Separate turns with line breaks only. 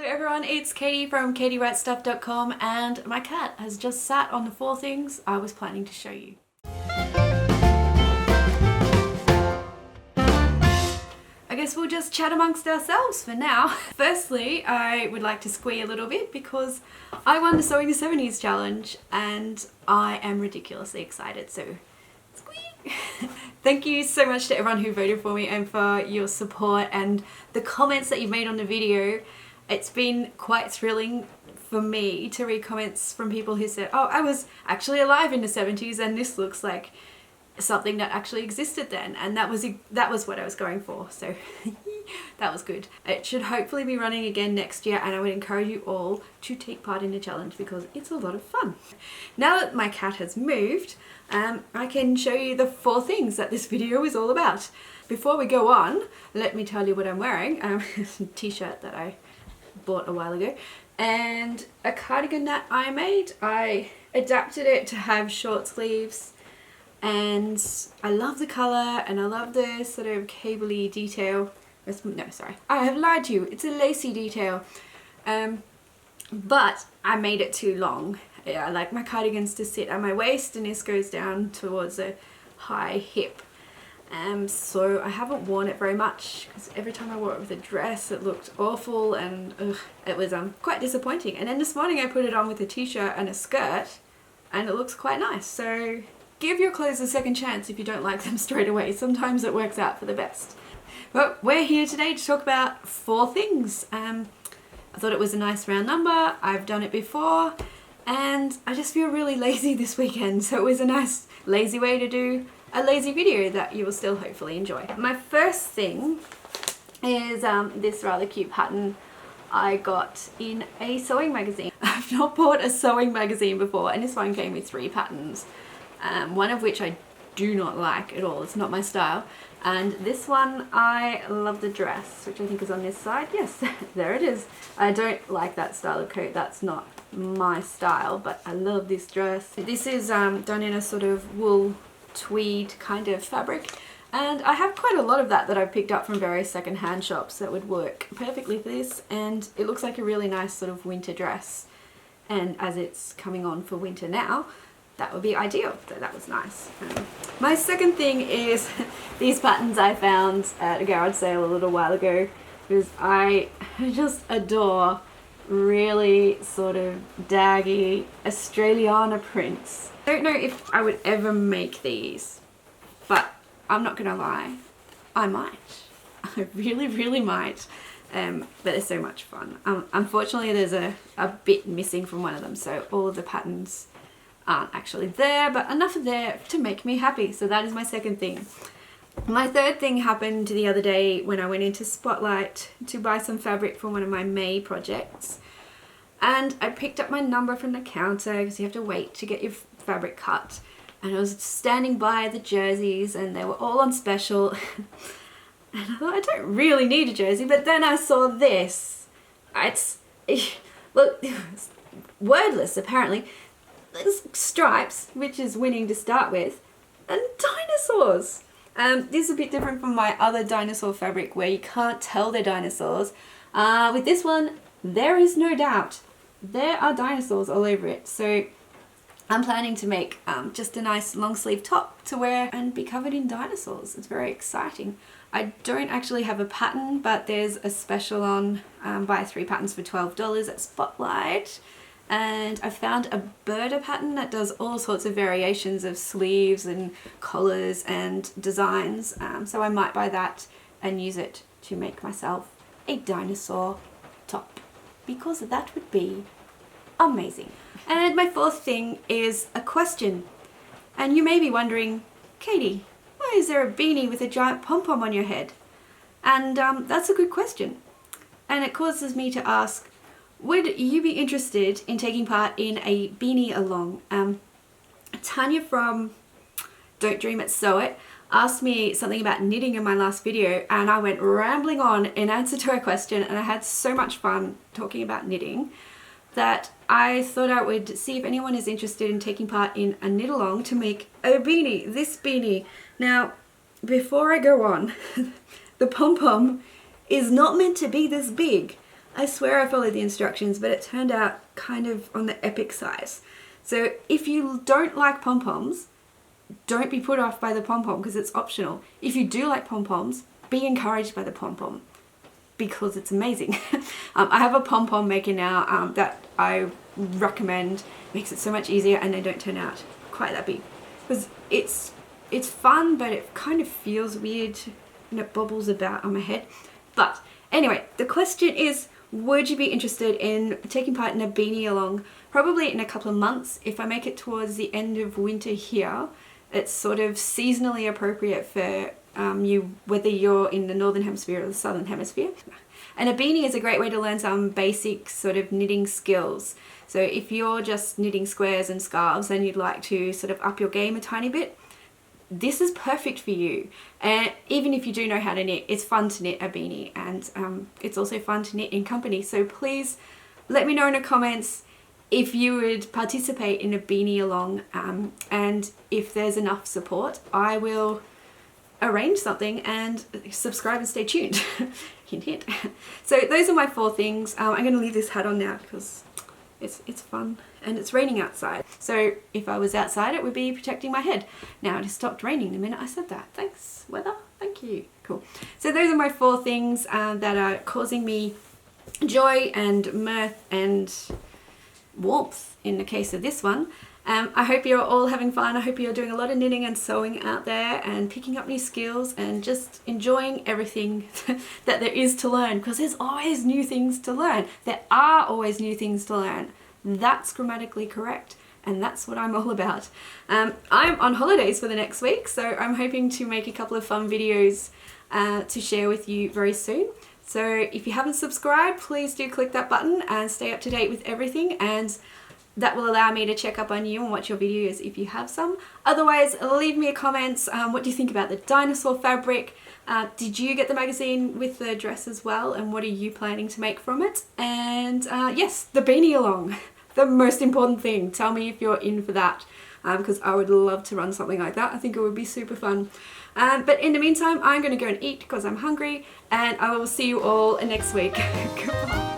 everyone, it's Katie from katiewritestuff.com and my cat has just sat on the 4 things I was planning to show you. I guess we'll just chat amongst ourselves for now. Firstly, I would like to squee a little bit because I won the Sewing the 70s challenge and I am ridiculously excited, so squee! Thank you so much to everyone who voted for me and for your support and the comments that you've made on the video. It's been quite thrilling for me to read comments from people who said, oh, I was actually alive in the 70s and this looks like something that actually existed then, and that was what I was going for, so that was good. It should hopefully be running again next year and I would encourage you all to take part in the challenge because it's a lot of fun. Now that my cat has moved, I can show you the 4 things that this video is all about. Before we go on, let me tell you what I'm wearing. A t-shirt that I bought a while ago and a cardigan that I made. I adapted it to have short sleeves and I love the colour and I love the sort of cable-y detail. No, sorry, I have lied to you. It's a lacy detail, but I made it too long. Yeah, I like my cardigans to sit at my waist and this goes down towards a high hip. So I haven't worn it very much because every time I wore it with a dress it looked awful and it was quite disappointing. And then this morning I put it on with a t-shirt and a skirt and it looks quite nice. So give your clothes a second chance if you don't like them straight away. Sometimes it works out for the best. But we're here today to talk about 4 things. I thought it was a nice round number. I've done it before and I just feel really lazy this weekend, so it was a nice lazy way to do a lazy video that you will still hopefully enjoy. My first thing is this rather cute pattern I got in a sewing magazine. I've not bought a sewing magazine before and this one came with 3 patterns. One of which I do not like at all, it's not my style, and this one I love the dress, which I think is on this side. Yes, there it is. I don't like that style of coat, that's not my style, but I love this dress. This is done in a sort of wool tweed kind of fabric, and I have quite a lot of that I've picked up from various second-hand shops that would work perfectly for this, and it looks like a really nice sort of winter dress, and as it's coming on for winter now, that would be ideal, so that was nice. My second thing is these patterns I found at a garage sale a little while ago because I just adore really sort of daggy Australiana prints. I don't know if I would ever make these, but I'm not gonna lie, I might. I really might. But they're so much fun. Unfortunately there's a bit missing from one of them, so all of the patterns aren't actually there, but enough are there to make me happy. So that is my second thing. My third thing happened the other day when I went into Spotlight to buy some fabric for one of my May projects, and I picked up my number from the counter because you have to wait to get your fabric cut, and I was standing by the jerseys and they were all on special and I thought I don't really need a jersey, but then I saw this. Well, wordless apparently. There's stripes, which is winning to start with, and dinosaurs. This is a bit different from my other Dinosaur Fabric where you can't tell they're dinosaurs. With this one, there is no doubt. There are dinosaurs all over it. So I'm planning to make just a nice long sleeve top to wear and be covered in dinosaurs. It's very exciting. I don't actually have a pattern, but there's a special on buy 3 patterns for $12 at Spotlight. And I found a birder pattern that does all sorts of variations of sleeves and collars and designs, so I might buy that and use it to make myself a dinosaur top because that would be amazing. And my 4th thing is a question, and you may be wondering, Katie, why is there a beanie with a giant pom-pom on your head? And that's a good question, and it causes me to ask, would you be interested in taking part in a Beanie-Along? Tanya from Don't Dream It Sew It asked me something about knitting in my last video and I went rambling on in answer to her question, and I had so much fun talking about knitting that I thought I would see if anyone is interested in taking part in a knit along to make a beanie, this beanie. Now, before I go on, the pom-pom is not meant to be this big. I swear I followed the instructions, but it turned out kind of on the epic size. So if you don't like pom-poms, don't be put off by the pom-pom because it's optional. If you do like pom-poms, be encouraged by the pom-pom because it's amazing. I have a pom-pom maker now that I recommend. Makes it so much easier and they don't turn out quite that big. Because it's fun, but it kind of feels weird and it bobbles about on my head. But anyway, the question is, would you be interested in taking part in a Beanie-Along? Probably in a couple of months. If I make it towards the end of winter here, it's sort of seasonally appropriate for you, whether you're in the northern hemisphere or the southern hemisphere. And a beanie is a great way to learn some basic sort of knitting skills. So if you're just knitting squares and scarves and you'd like to sort of up your game a tiny bit, this is perfect for you. And even if you do know how to knit, it's fun to knit a beanie, and it's also fun to knit in company. So please let me know in the comments if you would participate in a Beanie-Along, and if there's enough support, I will arrange something, and subscribe and stay tuned. Hint, hint. So those are my 4 things. I'm going to leave this hat on now because it's fun and it's raining outside. So if I was outside, it would be protecting my head. Now it has stopped raining the minute I said that. Thanks, weather. Thank you. Cool. So those are my 4 things that are causing me joy and mirth and warmth in the case of this one. I hope you're all having fun. I hope you're doing a lot of knitting and sewing out there and picking up new skills and just enjoying everything that there is to learn, because there's always new things to learn. There are always new things to learn. That's grammatically correct, and that's what I'm all about. I'm on holidays for the next week, so I'm hoping to make a couple of fun videos to share with you very soon. So if you haven't subscribed, please do click that button and stay up to date with everything, and that will allow me to check up on you and watch your videos if you have some. Otherwise, leave me a comment. What do you think about the Dinosaur Fabric? Did you get the magazine with the dress as well? And what are you planning to make from it? And yes, the Beanie-Along, the most important thing. Tell me if you're in for that, because I would love to run something like that. I think it would be super fun. But in the meantime, I'm going to go and eat because I'm hungry, and I will see you all next week. Goodbye.